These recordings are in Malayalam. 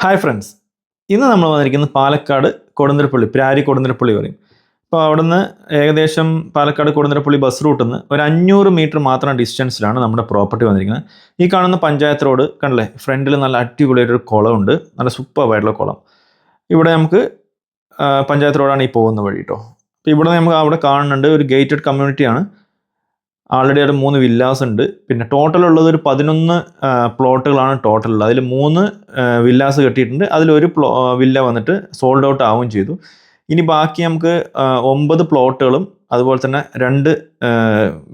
ഹായ് ഫ്രണ്ട്സ്, ഇന്ന് നമ്മൾ വന്നിരിക്കുന്നത് പാലക്കാട് കൊടുന്നരപ്പള്ളി, പ്രാരി കൊടുന്നരപ്പള്ളി പറയും. അപ്പോൾ അവിടുന്ന് ഏകദേശം പാലക്കാട് കൊടുന്നരപ്പള്ളി ബസ് റൂട്ടിൽ നിന്ന് ഒരു 500 മീറ്റർ മാത്രം ഡിസ്റ്റൻസിലാണ് നമ്മുടെ പ്രോപ്പർട്ടി വന്നിരിക്കുന്നത്. ഈ കാണുന്ന പഞ്ചായത്ത് റോഡ് കണ്ടില്ലേ, ഫ്രണ്ടിൽ നല്ല അടിപൊളിയായിട്ടൊരു കുളമുണ്ട്, നല്ല സൂപ്പറായിട്ടുള്ള കുളം. ഇവിടെ നമുക്ക് പഞ്ചായത്ത് റോഡാണ് ഈ പോകുന്ന വഴി കേട്ടോ. അപ്പോൾ ഇവിടെ നമുക്ക് അവിടെ കാണുന്നുണ്ട് ഒരു ഗേറ്റഡ് കമ്മ്യൂണിറ്റിയാണ്. ആൾറെഡി അവിടെ 3 വില്ലാസ് ഉണ്ട്. പിന്നെ ടോട്ടൽ ഉള്ളത് ഒരു 11 പ്ലോട്ടുകളാണ് ടോട്ടൽ ഉള്ളത്. അതിൽ 3 വില്ലാസ് കെട്ടിയിട്ടുണ്ട്. അതിലൊരു വില്ല വന്നിട്ട് സോൾഡ് ഔട്ട് ആവുകയും ചെയ്തു. ഇനി ബാക്കി നമുക്ക് 9 പ്ലോട്ടുകളും അതുപോലെ തന്നെ 2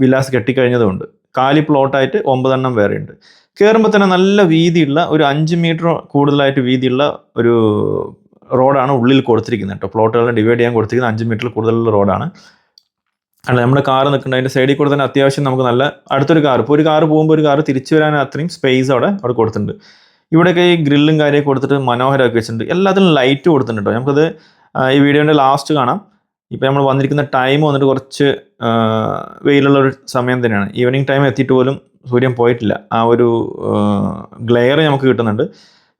വില്ലാസ് കെട്ടിക്കഴിഞ്ഞതുകൊണ്ട് കാലി പ്ലോട്ടായിട്ട് 9 എണ്ണം വേറെ ഉണ്ട്. കയറുമ്പോൾ തന്നെ നല്ല വീതിയുള്ള ഒരു 5 മീറ്റർ കൂടുതലായിട്ട് വീതിയുള്ള ഒരു റോഡാണ് ഉള്ളിൽ കൊടുത്തിരിക്കുന്നത് കേട്ടോ. പ്ലോട്ടുകളെ ഡിവൈഡ് ചെയ്യാൻ കൊടുത്തിരിക്കുന്നത് 5 മീറ്റർ കൂടുതലുള്ള റോഡാണ്. അല്ല, നമ്മുടെ കാറ് നിൽക്കുന്നുണ്ട്, അതിൻ്റെ സൈഡിൽ കൂടെ തന്നെ അത്യാവശ്യം നമുക്ക് നല്ല അടുത്തൊരു കാർ, ഇപ്പോൾ ഒരു കാർ പോകുമ്പോൾ ഒരു കാർ തിരിച്ചു വരാൻ അത്രയും സ്പേസ് അവിടെ കൊടുത്തിട്ടുണ്ട്. ഇവിടെയൊക്കെ ഈ ഗ്രില്ലും കാര്യമൊക്കെ കൊടുത്തിട്ട് മനോഹരമാക്കി വെച്ചിട്ടുണ്ട്. എല്ലാത്തിനും ലൈറ്റ് കൊടുത്തിട്ടുണ്ട് കേട്ടോ. നമുക്കത് ഈ വീഡിയോൻ്റെ ലാസ്റ്റ് കാണാം. ഇപ്പോൾ നമ്മൾ വന്നിരിക്കുന്ന ടൈം വന്നിട്ട് കുറച്ച് വെയിലുള്ളൊരു സമയം തന്നെയാണ്. ഈവനിങ് ടൈം എത്തിയിട്ട് പോലും സൂര്യൻ പോയിട്ടില്ല. ആ ഒരു ഗ്ലെയർ നമുക്ക് കിട്ടുന്നുണ്ട്.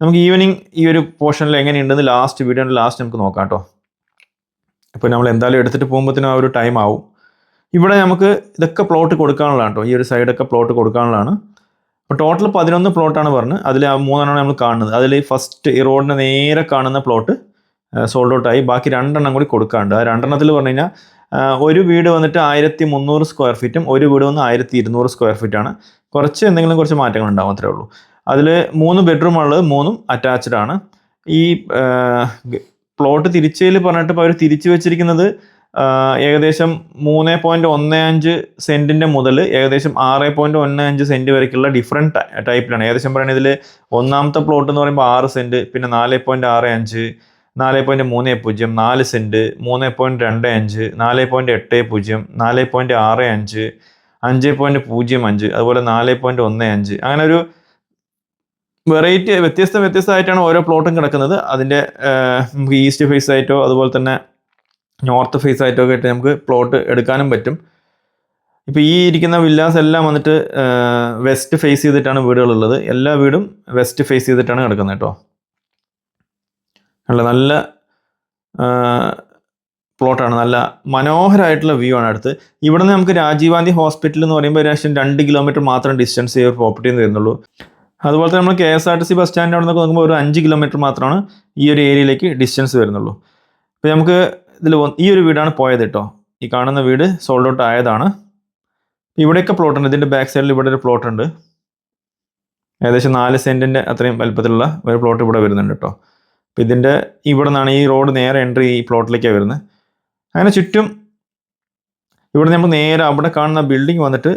നമുക്ക് ഈവനിങ് ഈ ഒരു പോർഷനിൽ എങ്ങനെയുണ്ടെന്ന് വീഡിയോൻ്റെ ലാസ്റ്റ് നമുക്ക് നോക്കാം കേട്ടോ. ഇപ്പോൾ നമ്മൾ എന്തായാലും എടുത്തിട്ട് പോകുമ്പോഴത്തേനും ആ ഒരു ടൈം ആവും. ഇവിടെ നമുക്ക് ഇതൊക്കെ പ്ലോട്ട് കൊടുക്കാനുള്ളതാണ് കേട്ടോ. ഈ ഒരു സൈഡൊക്കെ പ്ലോട്ട് കൊടുക്കാനുള്ളതാണ്. അപ്പോൾ ടോട്ടൽ 11 പ്ലോട്ടാണ് പറഞ്ഞത്. അതിൽ 3 നമ്മൾ കാണുന്നത്. അതിൽ ഫസ്റ്റ് ഈ റോഡിന് നേരെ കാണുന്ന പ്ലോട്ട് സോൾഡ് ഔട്ടായി. ബാക്കി 2 എണ്ണം കൂടി കൊടുക്കാനുണ്ട്. ആ 2 എണ്ണത്തിൽ പറഞ്ഞു കഴിഞ്ഞാൽ ഒരു വീട് വന്നിട്ട് 1300 സ്ക്വയർ ഫീറ്റും ഒരു വീട് വന്ന് 1200 സ്ക്വയർ ഫീറ്റാണ്. കുറച്ച് മാറ്റങ്ങൾ ഉണ്ടാവും, അത്രേ ഉള്ളൂ. അതിൽ 3 ബെഡ്റൂമുള്ളത്, 3ഉം അറ്റാച്ച്ഡ് ആണ്. ഈ പ്ലോട്ട് തിരിച്ചതിൽ പറഞ്ഞിട്ട് ഇപ്പോൾ അവർ തിരിച്ചു വെച്ചിരിക്കുന്നത് ഏകദേശം 3.15 സെൻറ്റിൻ്റെ മുതൽ ഏകദേശം 6.15 സെൻറ്റ് വരയ്ക്കുള്ള ഡിഫറെൻറ്റ് ടൈപ്പിലാണ്. ഏകദേശം പറയുന്നത് ഇതിൽ ഒന്നാമത്തെ പ്ലോട്ട് എന്ന് പറയുമ്പോൾ 6 സെൻറ്റ്, പിന്നെ 4.65, 4.30, 4 സെൻറ്റ്, 3.25, 4.80, 4.65, 5.05, അതുപോലെ 4.15, അങ്ങനെ ഒരു വെറൈറ്റി വ്യത്യസ്തമായിട്ടാണ് ഓരോ പ്ലോട്ടും കിടക്കുന്നത്. അതിൻ്റെ നമുക്ക് ഈസ്റ്റ് ഫേസ് ആയിട്ടോ അതുപോലെ തന്നെ നോർത്ത് ഫേസ് ആയിട്ടോ ഒക്കെ ആയിട്ട് നമുക്ക് പ്ലോട്ട് എടുക്കാനും പറ്റും. ഇപ്പോൾ ഈ ഇരിക്കുന്ന വില്ലാസ് എല്ലാം വന്നിട്ട് വെസ്റ്റ് ഫേസ് ചെയ്തിട്ടാണ് വീടുകളുള്ളത്. എല്ലാ വീടും വെസ്റ്റ് ഫേസ് ചെയ്തിട്ടാണ് കിടക്കുന്നത് കേട്ടോ. നല്ല പ്ലോട്ടാണ്, നല്ല മനോഹരമായിട്ടുള്ള വ്യൂ ആണ്. അടുത്ത് ഇവിടെ നിന്ന് നമുക്ക് രാജീവ് ഗാന്ധി ഹോസ്പിറ്റൽ എന്ന് പറയുമ്പോൾ ഏകദേശം 2 കിലോമീറ്റർ മാത്രം ഡിസ്റ്റൻസ് ഈ ഒരു പ്രോപ്പർട്ടിയിൽ നിന്ന് വരുന്നുള്ളൂ. അതുപോലെ തന്നെ നമ്മൾ KSRTC ബസ് സ്റ്റാൻഡ് അവിടെ നിന്നൊക്കെ നോക്കുമ്പോൾ ഒരു 5 കിലോമീറ്റർ മാത്രമാണ് ഈ ഒരു ഏരിയയിലേക്ക് ഡിസ്റ്റൻസ് വരുന്നുള്ളൂ. അപ്പോൾ നമുക്ക് ഈ ഒരു വീടാണ് പോയത് കേട്ടോ. ഈ കാണുന്ന വീട് സോൾഡ് ഔട്ട് ആയതാണ്. ഇവിടെയൊക്കെ പ്ലോട്ട് ഉണ്ട്. ഇതിൻ്റെ ബാക്ക് സൈഡിൽ ഇവിടെ ഒരു പ്ലോട്ട് ഉണ്ട്. ഏകദേശം 4 സെൻറ്റിൻ്റെ അത്രയും വലുപ്പത്തിലുള്ള ഒരു പ്ലോട്ട് ഇവിടെ വരുന്നുണ്ട് കേട്ടോ. അപ്പോൾ ഇതിൻ്റെ ഇവിടെ നിന്നാണ് ഈ റോഡ് നേരെ എൻട്രി ഈ പ്ലോട്ടിലേക്കാണ് വരുന്നത്. അങ്ങനെ ചുറ്റും ഇവിടെ നമ്മൾ നേരെ അവിടെ കാണുന്ന ബിൽഡിംഗ് വന്നിട്ട്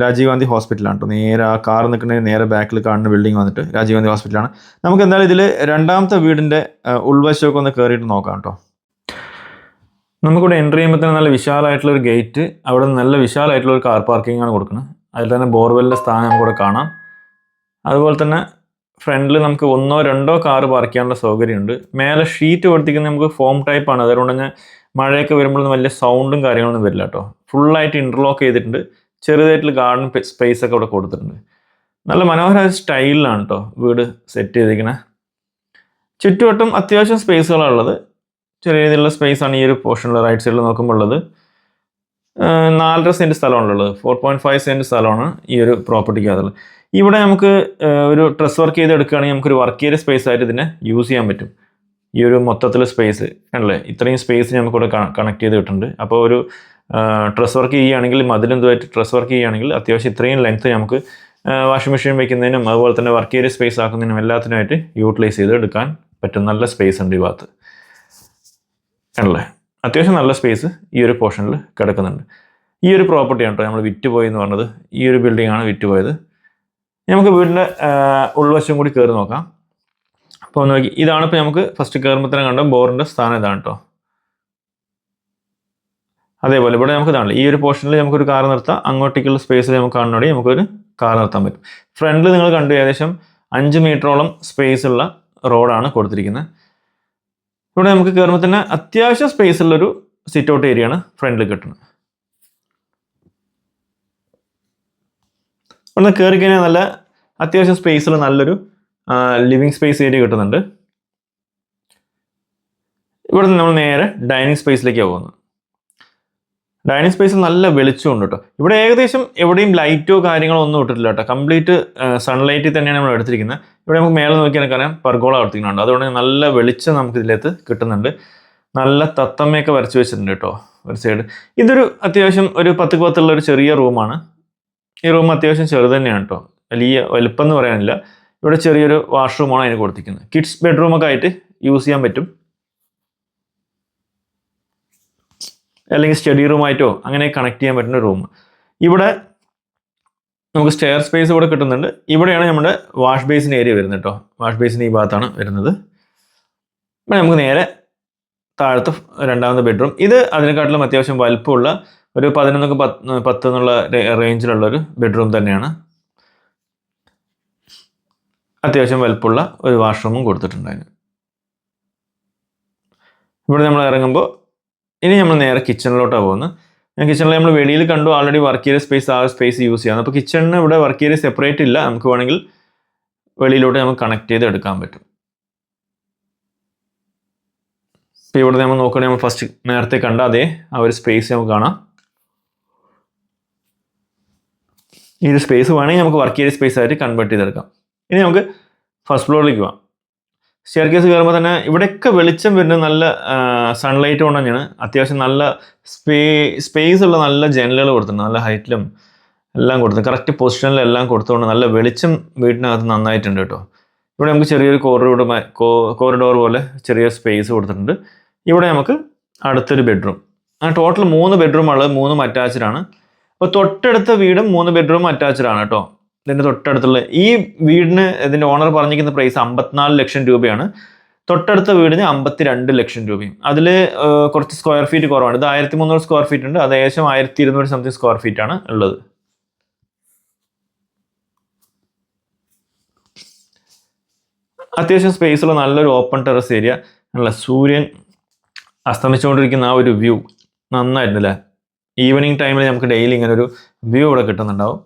രാജീവ് ഗാന്ധി ഹോസ്പിറ്റലാണ് കേട്ടോ. നേരെ ആ കാർ നിൽക്കുന്നതിന് നേരെ ബാക്കിൽ കാണുന്ന ബിൽഡിംഗ് വന്നിട്ട് രാജീവ് ഗാന്ധി ഹോസ്പിറ്റലാണ്. നമുക്ക് എന്തായാലും ഇതിൽ രണ്ടാമത്തെ വീടിൻ്റെ ഉൾവശമൊക്കെ ഒന്ന് കയറിയിട്ട് നോക്കാം കേട്ടോ. നമുക്കിവിടെ എൻട്രി ചെയ്യുമ്പോൾ തന്നെ നല്ല വിശാലമായിട്ടുള്ള ഒരു ഗേറ്റ്, അവിടെ നല്ല വിശാലമായിട്ടുള്ള ഒരു കാർ പാർക്കിംഗ് ആണ് കൊടുക്കുന്നത്. അതിൽ തന്നെ ബോർവെല്ലിൻ്റെ സ്ഥാനം നമുക്കിവിടെ കാണാം. അതുപോലെ തന്നെ ഫ്രണ്ടിൽ നമുക്ക് 1 or 2 കാർ പാർക്ക് ചെയ്യാനുള്ള സൗകര്യമുണ്ട്. മേലെ ഷീറ്റ് കൊടുത്തിരിക്കുന്നത് നമുക്ക് ഫോം ടൈപ്പാണ്. അതുകൊണ്ട് തന്നെ മഴയൊക്കെ വരുമ്പോഴൊന്നും വലിയ സൗണ്ടും കാര്യങ്ങളൊന്നും വരില്ല കേട്ടോ. ഫുള്ളായിട്ട് ഇൻ്റർലോക്ക് ചെയ്തിട്ടുണ്ട്. ചെറുതായിട്ടുള്ള ഗാർഡൻ സ്പേസ് ഒക്കെ ഇവിടെ കൊടുത്തിട്ടുണ്ട്. നല്ല മനോഹരമായ സ്റ്റൈലിലാണ് കേട്ടോ വീട് സെറ്റ് ചെയ്തിരിക്കുന്നത്. ചുറ്റുവട്ടം അത്യാവശ്യം സ്പേസുകളാണ് ഉള്ളത്. ചെറിയ രീതിയിലുള്ള സ്പേസാണ് ഈ ഒരു പോർഷനിൽ റൈറ്റ് സൈഡിൽ നോക്കുമ്പോൾ ഉള്ളത്. 4.5 സെൻറ്റ് സ്ഥലമാണുള്ളത്. 4.5 സെൻറ്റ് സ്ഥലമാണ് ഈ ഒരു പ്രോപ്പർട്ടിക്കകത്തുള്ളത്. ഇവിടെ നമുക്ക് ഒരു ഡ്രസ് വർക്ക് ചെയ്ത് എടുക്കുകയാണെങ്കിൽ നമുക്കൊരു വർക്ക് ഏരിയ സ്പേസ് ആയിട്ട് ഇതിനെ യൂസ് ചെയ്യാൻ പറ്റും. ഈ ഒരു മൊത്തത്തിൽ സ്പേസ് കണ്ടല്ലേ, ഇത്രയും സ്പേസ് നമുക്കിവിടെ കണക്ട് ചെയ്ത് കിട്ടുന്നുണ്ട്. അപ്പോൾ ഒരു ഡ്രസ് വർക്ക് ചെയ്യുകയാണെങ്കിൽ മതിലെന്തുമായിട്ട് ഡ്രസ് വർക്ക് ചെയ്യുകയാണെങ്കിൽ അത്യാവശ്യം ഇത്രയും ലെങ്ത്ത് നമുക്ക് വാഷിംഗ് മെഷീൻ വയ്ക്കുന്നതിനും അതുപോലെ തന്നെ വർക്ക് ഏരിയ സ്പേസ് ആക്കുന്നതിനും എല്ലാത്തിനുമായിട്ട് യൂട്ടിലൈസ് ചെയ്ത് എടുക്കാൻ പറ്റും. നല്ല സ്പേസ് ഉണ്ട് ഈ ഭാഗത്ത് ആണല്ലേ. അത്യാവശ്യം നല്ല സ്പേസ് ഈ ഒരു പോർഷനിൽ കിടക്കുന്നുണ്ട്. ഈ ഒരു പ്രോപ്പർട്ടിയാണ് കേട്ടോ നമ്മൾ വിറ്റുപോയി എന്ന് പറഞ്ഞത്. ഈ ഒരു ബിൽഡിംഗ് ആണ് വിറ്റുപോയത്. നമുക്ക് വീടിൻ്റെ ഉൾവശം കൂടി കയറി നോക്കാം. അപ്പോൾ നോക്കി, ഇതാണ് ഇപ്പോൾ നമുക്ക് ഫസ്റ്റ് കയറുമ്പോൾ തന്നെ കണ്ട ബോറിൻ്റെ സ്ഥാനം ഇതാണ് കേട്ടോ. അതേപോലെ ഇവിടെ നമുക്ക് ഇതാണ്, ഈ ഒരു പോർഷനിൽ നമുക്കൊരു കാർ നിർത്താം. അങ്ങോട്ടേക്കുള്ള സ്പേസിൽ നമുക്ക് കാണുന്നതോടെ നമുക്കൊരു കാർ നിർത്താൻ പറ്റും. ഫ്രണ്ടിൽ നിങ്ങൾ കണ്ടു ഏകദേശം 5 മീറ്ററോളം സ്പേസ് ഉള്ള റോഡാണ് കൊടുത്തിരിക്കുന്നത്. ഇവിടെ നമുക്ക് കയറുമ്പോൾ തന്നെ അത്യാവശ്യം സ്പേസ് ഉള്ളൊരു സിറ്റ് ഔട്ട് ഏരിയയാണ് ഫ്രണ്ടിൽ കിട്ടുന്നത്. ഇവിടെ കയറി കഴിഞ്ഞാൽ നല്ല അത്യാവശ്യം സ്പേസുള്ള നല്ലൊരു ലിവിങ് സ്പേസ് ഏരിയ കിട്ടുന്നുണ്ട്. ഇവിടെ നിന്ന് നമ്മൾ നേരെ ഡൈനിങ് സ്പേസിലേക്കാണ് പോകുന്നത്. ഡൈനിങ് സ്പേസ് നല്ല വെളിച്ചമുണ്ട് കേട്ടോ. ഇവിടെ ഏകദേശം എവിടെയും ലൈറ്റോ കാര്യങ്ങളോ ഒന്നും ഇട്ടിട്ടില്ല കേട്ടോ. കംപ്ലീറ്റ് സൺലൈറ്റിൽ തന്നെയാണ് നമ്മൾ എടുത്തിരിക്കുന്നത്. ഇവിടെ നമുക്ക് മേലെ നോക്കിയാൽ അറിയാം പെർഗോള എടുത്തിരിക്കുന്നുണ്ട്. അതുകൊണ്ട് നല്ല വെളിച്ചം നമുക്ക് ഇതിലേക്ക് കിട്ടുന്നുണ്ട്. നല്ല തത്തമ്മയൊക്കെ വരച്ച് വെച്ചിട്ടുണ്ട് കേട്ടോ ഒരു സൈഡ്. ഇതൊരു അത്യാവശ്യം ഒരു 10-10 ഒരു ചെറിയ റൂമാണ്. ഈ റൂം അത്യാവശ്യം ചെറുത് തന്നെയാണ് കേട്ടോ. വലിയ വലുപ്പം എന്ന് പറയാനില്ല. ഇവിടെ ചെറിയൊരു വാഷ്റൂമാണ് അതിന് കൊടുത്തിരിക്കുന്നത്. കിഡ്സ് ബെഡ്റൂമൊക്കെ ആയിട്ട് യൂസ് ചെയ്യാൻ പറ്റും, അല്ലെങ്കിൽ സ്റ്റഡി റൂമായിട്ടോ അങ്ങനെ കണക്ട് ചെയ്യാൻ പറ്റുന്ന റൂം. ഇവിടെ നമുക്ക് സ്റ്റെയർ സ്പേസ് ഇവിടെ കിട്ടുന്നുണ്ട്. ഇവിടെയാണ് നമ്മുടെ വാഷ് ബേസിൻ ഏരിയ വരുന്നത് കേട്ടോ. വാഷ് ബേസിൻ ഈ ഭാഗത്താണ് വരുന്നത്. ഇവിടെ നമുക്ക് നേരെ താഴത്തെ രണ്ടാമത്തെ ബെഡ്റൂം. ഇത് അതിനെക്കാട്ടിലും അത്യാവശ്യം വലുപ്പമുള്ള ഒരു 11-10 എന്നുള്ള റേഞ്ചിലുള്ള ഒരു ബെഡ്റൂം തന്നെയാണ്. അത്യാവശ്യം വലുപ്പമുള്ള ഒരു വാഷ്റൂമും കൊടുത്തിട്ടുണ്ട് അതിന്. ഇവിടെ നമ്മൾ ഇറങ്ങുമ്പോൾ ഇനി നമ്മൾ നേരെ കിച്ചണിലോട്ടാണ് പോകുന്നത്. കിച്ചണിൽ നമ്മൾ വെളിയിൽ കണ്ടു ആൾറെഡി വർക്ക് ഏരിയ സ്പേസ്, ആ സ്പേസ് യൂസ് ചെയ്യാം. അപ്പോൾ കിച്ചണിന് ഇവിടെ വർക്ക് ഏരിയ സെപ്പറേറ്റ് ഇല്ല. നമുക്ക് വേണമെങ്കിൽ വെളിയിലോട്ട് നമുക്ക് കണക്ട് ചെയ്ത് എടുക്കാൻ പറ്റും. ഇപ്പോൾ ഇവിടെ നമ്മൾ നോക്കുകയാണെങ്കിൽ നമ്മൾ ഫസ്റ്റ് നേരത്തെ കണ്ട അതേ ആ ഒരു സ്പേസ് നമുക്ക് കാണാം. ഈ ഒരു സ്പേസ് വേണമെങ്കിൽ നമുക്ക് വർക്ക് ഏരിയ സ്പേസ് ആയിട്ട് കൺവേർട്ട് ചെയ്തെടുക്കാം. ഇനി നമുക്ക് ഫസ്റ്റ് ഫ്ലോറിലേക്ക് പോകാം. സ്റ്റെയർ കേസ് കയറുമ്പോൾ തന്നെ ഇവിടെയൊക്കെ വെളിച്ചം വരുന്നത് നല്ല സൺലൈറ്റ് കൊണ്ട് തന്നെയാണ്. അത്യാവശ്യം നല്ല സ്പേസ് ഉള്ള നല്ല ജനലുകൾ കൊടുത്തിട്ടുണ്ട്. നല്ല ഹൈറ്റിലും എല്ലാം കൊടുത്തു, കറക്റ്റ് പൊസിഷനിലെല്ലാം കൊടുത്തുകൊണ്ട് നല്ല വെളിച്ചം വീടിനകത്ത് നന്നായിട്ടുണ്ട് കേട്ടോ. ഇവിടെ നമുക്ക് ചെറിയൊരു കോറിഡോർ പോലെ ചെറിയ സ്പേസ് കൊടുത്തിട്ടുണ്ട്. ഇവിടെ നമുക്ക് അടുത്തൊരു ബെഡ്റൂം. ടോട്ടൽ 3 ബെഡ്റൂമുള്ളത്, 3 അറ്റാച്ച്ഡ് ആണ്. അപ്പോൾ തൊട്ടടുത്ത വീടും 3 ബെഡ്റൂം അറ്റാച്ച്ഡ് ആണ് കേട്ടോ. ഇതിൻ്റെ തൊട്ടടുത്തുള്ള ഈ വീടിന് ഇതിൻ്റെ ഓണർ പറഞ്ഞിരിക്കുന്ന പ്രൈസ് 54 ലക്ഷം രൂപയാണ്. തൊട്ടടുത്ത വീടിന് 52 ലക്ഷം രൂപയും. അതിൽ കുറച്ച് സ്ക്വയർ ഫീറ്റ് കുറവാണ്. ഇത് 1300 സ്ക്വയർ ഫീറ്റ് ഉണ്ട്. അത് ഏകദേശം 1200 സംതിങ് സ്ക്വയർ ഫീറ്റ് ആണ് ഉള്ളത്. അത്യാവശ്യം സ്പേസുള്ള നല്ലൊരു ഓപ്പൺ ടെറസ് ഏരിയ. നല്ല സൂര്യൻ അസ്തമിച്ചുകൊണ്ടിരിക്കുന്ന ആ ഒരു വ്യൂ നന്നായിട്ടുണ്ടല്ലേ. ഈവനിങ് ടൈമിൽ നമുക്ക് ഡെയിലി ഇങ്ങനെ ഒരു വ്യൂ ഇവിടെ കിട്ടുന്നുണ്ടാവും.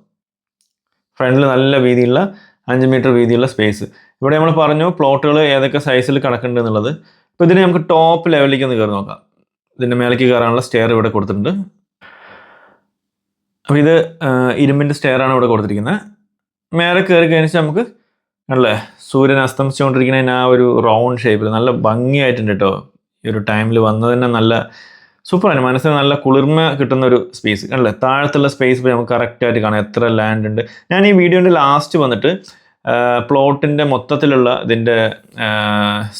ഫ്രണ്ടിൽ നല്ല വീതിയുള്ള 5 മീറ്റർ വീതിയുള്ള സ്പേസ്. ഇവിടെ നമ്മൾ പറഞ്ഞു പ്ലോട്ടുകൾ ഏതൊക്കെ സൈസിൽ കിടക്കുന്നുണ്ട് എന്നുള്ളത്. അപ്പോൾ ഇതിന് നമുക്ക് ടോപ്പ് ലെവലിലേക്ക് ഒന്ന് കയറി നോക്കാം. ഇതിൻ്റെ മേലേക്ക് കയറാനുള്ള സ്റ്റെയർ ഇവിടെ കൊടുത്തിട്ടുണ്ട്. അപ്പോൾ ഇത് ഇരുമ്പിൻ്റെ സ്റ്റെയർ ആണ് ഇവിടെ കൊടുത്തിരിക്കുന്നത്. മേലെ കയറി കഴിഞ്ഞാൽ നമുക്ക് അല്ലേ സൂര്യൻ അസ്തമിച്ചുകൊണ്ടിരിക്കുന്നതിന് ആ ഒരു റൗണ്ട് ഷേപ്പിൽ നല്ല ഭംഗിയായിട്ടുണ്ട് കേട്ടോ. ഈ ഒരു ടൈമിൽ വന്നത് തന്നെ നല്ല സൂപ്പറാണ്. മനസ്സിന് നല്ല കുളിർമ കിട്ടുന്ന ഒരു സ്പേസ് അല്ലേ. താഴത്തുള്ള സ്പേസ് ഇപ്പോൾ നമുക്ക് കറക്റ്റായിട്ട് കാണാം എത്ര ലാൻഡ് ഉണ്ട്. ഞാൻ ഈ വീഡിയോൻ്റെ ലാസ്റ്റ് വന്നിട്ട് പ്ലോട്ടിൻ്റെ മൊത്തത്തിലുള്ള ഇതിൻ്റെ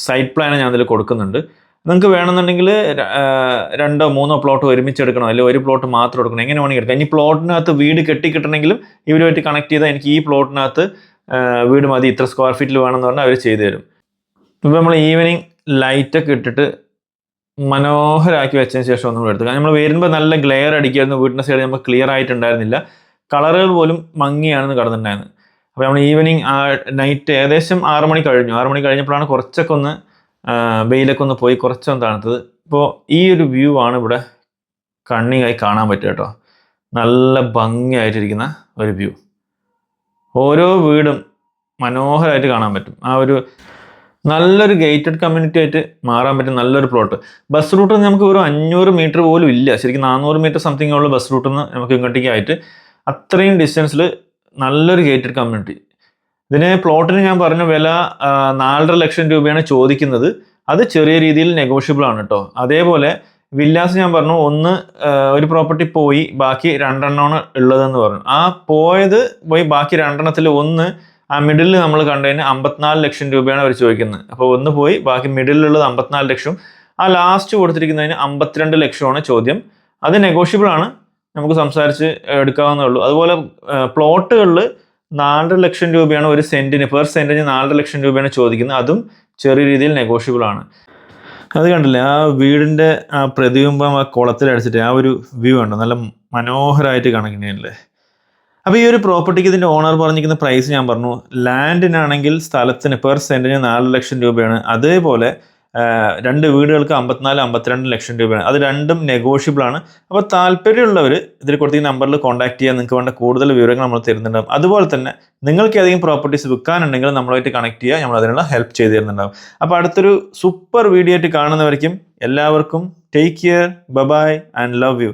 സൈറ്റ് പ്ലാൻ ഞാൻ അതിൽ കൊടുക്കുന്നുണ്ട്. നിങ്ങൾക്ക് വേണമെന്നുണ്ടെങ്കിൽ 2-3 പ്ലോട്ട് ഒരുമിച്ച് എടുക്കണം, അല്ലെങ്കിൽ ഒരു പ്ലോട്ട് മാത്രം എടുക്കണം, എങ്ങനെ വേണമെങ്കിൽ എടുക്കാം. ഇനി പ്ലോട്ടിനകത്ത് വീട് കെട്ടിക്കിട്ടണമെങ്കിലും ഇവരുമായിട്ട് കണക്ട് ചെയ്താൽ എനിക്ക് ഈ പ്ലോട്ടിനകത്ത് വീട് മതി, ഇത്ര സ്ക്വയർ ഫീറ്റിൽ വേണമെന്ന് പറഞ്ഞാൽ അവർ ചെയ്തു തരും. ഇപ്പോൾ നമ്മൾ ഈവനിങ് ലൈറ്റൊക്കെ ഇട്ടിട്ട് മനോഹരമാക്കി വെച്ചതിന് ശേഷം ഒന്നും എടുത്തു. നമ്മൾ വരുമ്പോൾ നല്ല ഗ്ലെയർ അടിക്കായിരുന്നു. വീടിൻ്റെ സൈഡ് നമുക്ക് ക്ലിയർ ആയിട്ടുണ്ടായിരുന്നില്ല. കളറുകൾ പോലും മങ്ങിയാണെന്ന് കടന്നിട്ടുണ്ടായിരുന്നു. അപ്പോൾ നമ്മൾ ഈവനിങ് നൈറ്റ് ഏകദേശം 6 മണി കഴിഞ്ഞു. 6 മണി കഴിഞ്ഞപ്പോഴാണ് കുറച്ചൊക്കെ ഒന്ന് വെയിലൊക്കെ ഒന്ന് പോയി കുറച്ചൊന്ന് തണുത്തത്. ഇപ്പോൾ ഈ ഒരു വ്യൂ ആണ് ഇവിടെ കണ്ണിങ്ങായി കാണാൻ പറ്റുക കേട്ടോ. നല്ല ഭംഗിയായിട്ടിരിക്കുന്ന ഒരു വ്യൂ. ഓരോ വീടും മനോഹരമായിട്ട് കാണാൻ പറ്റും. ആ ഒരു നല്ലൊരു ഗേറ്റഡ് കമ്മ്യൂണിറ്റി ആയിട്ട് മാറാൻ പറ്റും നല്ലൊരു പ്ലോട്ട്. ബസ് റൂട്ട് നമുക്ക് ഒരു 500 മീറ്റർ പോലും ഇല്ല. ശരിക്കും 400 മീറ്റർ സംതിങ് ഉള്ള ബസ് റൂട്ടിൽ നിന്ന് നമുക്ക് ഇങ്ങോട്ടേക്കായിട്ട് അത്രയും ഡിസ്റ്റൻസിൽ നല്ലൊരു ഗേറ്റഡ് കമ്മ്യൂണിറ്റി. ഇതിന് പ്ലോട്ടിന് ഞാൻ പറഞ്ഞ വില 4.5 ലക്ഷം രൂപയാണ് ചോദിക്കുന്നത്. അത് ചെറിയ രീതിയിൽ നെഗോഷ്യബിൾ ആണ് കേട്ടോ. അതേപോലെ വില്ലാസ് ഞാൻ പറഞ്ഞു ഒരു പ്രോപ്പർട്ടി പോയി ബാക്കി 2 ഉള്ളതെന്ന് പറഞ്ഞു. ആ പോയി ബാക്കി 2 ആ മിഡിലിൽ നമ്മൾ കണ്ടതിന് 54 ലക്ഷം രൂപയാണ് അവർ ചോദിക്കുന്നത്. അപ്പോൾ പോയി ബാക്കി മിഡിലുള്ളത് 54 ലക്ഷം. ആ ലാസ്റ്റ് കൊടുത്തിരിക്കുന്നതിന് 52 ലക്ഷമാണ് ചോദ്യം. അത് നെഗോഷ്യബിൾ ആണ്, നമുക്ക് സംസാരിച്ച് എടുക്കാവുന്നേ ഉള്ളൂ. അതുപോലെ പ്ലോട്ടുകളിൽ 4.5 ലക്ഷം രൂപയാണ് ഒരു സെന്റിന്, പെർ സെന്റിന് 4.5 ലക്ഷം രൂപയാണ് ചോദിക്കുന്നത്. അതും ചെറിയ രീതിയിൽ നെഗോഷ്യബിൾ ആണ്. അത് കണ്ടില്ലേ ആ വീടിൻ്റെ ആ പ്രതിബിംബം ആ കുളത്തിലടിച്ചിട്ട് ആ ഒരു വ്യൂ ഉണ്ട്, നല്ല മനോഹരമായിട്ട് കാണിക്കുന്നതല്ലേ. അപ്പോൾ ഈ ഒരു പ്രോപ്പർട്ടിക്ക് ഇതിൻ്റെ ഓണർ പറഞ്ഞിരിക്കുന്ന പ്രൈസ് ഞാൻ പറഞ്ഞു. ലാൻഡിനാണെങ്കിൽ സ്ഥലത്തിന് പെർ സെൻറ്റിന് 4 ലക്ഷം രൂപയാണ്. അതേപോലെ 2 വീടുകൾക്ക് 54-52 ലക്ഷം രൂപയാണ്. അത് രണ്ടും നെഗോഷ്യബിൾ ആണ്. അപ്പോൾ താല്പര്യമുള്ളവർ ഇതിൽ കൊടുത്തിരിക്കുന്ന നമ്പറിൽ കോൺടാക്ട് ചെയ്യാൻ നിങ്ങൾക്ക് വേണ്ട കൂടുതൽ വിവരങ്ങൾ നമ്മൾ തരുന്നുണ്ടാകും. അതുപോലെ തന്നെ നിങ്ങൾക്ക് ഏതെങ്കിലും പ്രോപ്പർട്ടീസ് വിൽക്കാനുണ്ടെങ്കിൽ നമ്മളുമായിട്ട് കണക്ട് ചെയ്യുക, നമ്മൾ അതിനുള്ള ഹെൽപ്പ് ചെയ്ത് തരുന്നുണ്ടാകും. അപ്പോൾ അടുത്തൊരു സൂപ്പർ വീഡിയോ ആയിട്ട് കാണുന്നവരേക്കും എല്ലാവർക്കും take care, bye and love U.